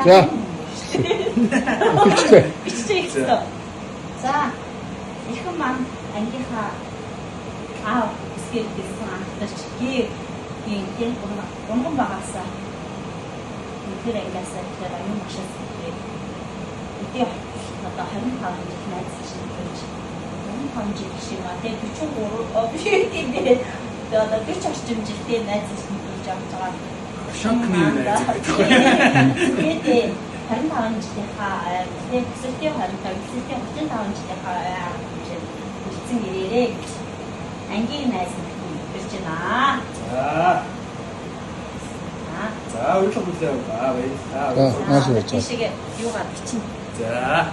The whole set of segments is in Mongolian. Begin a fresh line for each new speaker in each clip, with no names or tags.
За.
Бичиж хэлсэн. За. Ихэн маань ангийнхаа скейл гэсэн анхдагч ийм гомгон багаасаа тэр ангиасаа тэр аюун машаас тэгээд өдөө одоо 25 жил найзлж байж 25 жил шиг ба тэгээд 43 биш тийм дээ одоо 40 орчим жилдээ найзлж болж авч байгаа.
Шокны найз.
Тэгээд 25 жилийнхаа тэгээд өсөлтийн 25 жилийн 35 жилийнхаа үлдсэн ирээрээ ангийн найз гэж байна.
За, өөрчлөлт хүлээ аваа.
Нааш байж.
Тийшээ юугаар бичин.
За.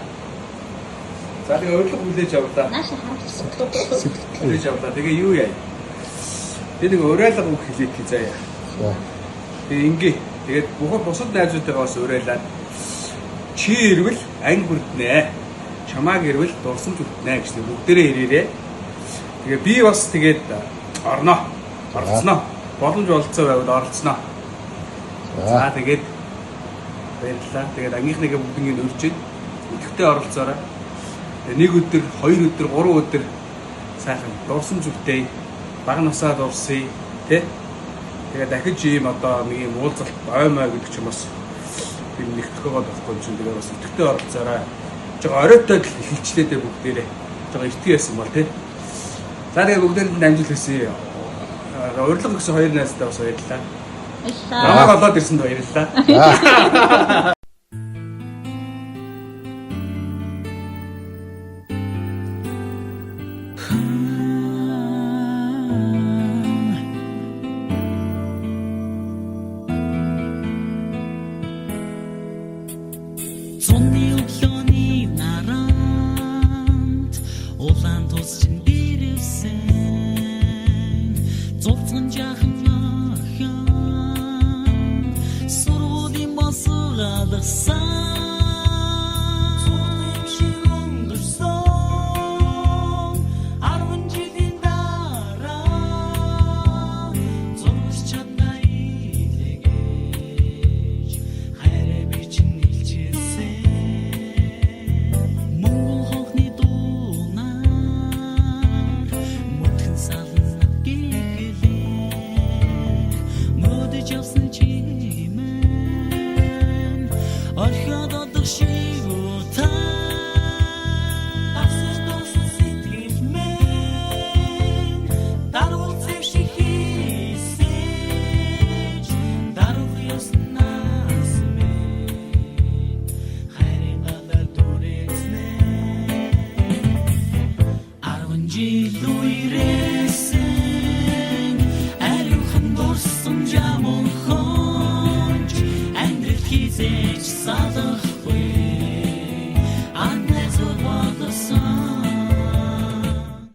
За тэгээ өөрчлөлт хүлээж авлаа.
Нааш хавчсан.
Хүлээж авлаа. Тэгээ юу яа? Тэгээ нэг уриалга үг хэлээд заяа.
За.
Тэгээ ингээ. Тэгээд бусад найзуудтайгаа бас уриалаад чи ирвэл анги хүрднэ. Чамааг ирвэл дурсамж хүрднэ гэж бүгдээрээ ирээрээ. Тэгээ би бас тэгээд орноо. Орцсноо. Боломж олцоо байвал оролцсноо. За тэгээд баярлалаа. Тэгээд ангийнхныгаа бүгднийг өрчөөд өдөртөө оролцоорой. Нэг өдөр, хоёр өдөр, гурван өдөр сайхан дурсамж өгтэй. Баг насаа дурсъя, тэ? Тэгээд дахиж ийм одоо нэг юм уулзалт оймоо гэдэг ч юм бас би нэгтгэхгээд байхгүй юм чинь тэгээд бас өдөртөө оролцоорой. Жог оройтой л хэлчлээдээ бүгдээрээ. Жог итгий байсан бол тэ. За тэгээд бүгдээрэнд амжилт хүсье. Урилга гэсэн хоёр найзтай бас баярлалаа. Намайг олоод ирсэнд баярлалаа.
Зуны өглөөний наранд улаан тус чин дэрвсэн зурцсан жахан охин сургуулийн босгалсан зургим шиг өнгөрсөн 10 жилийн дараа зурж чадна илгээж хайраа би чинь орхиод одох шиг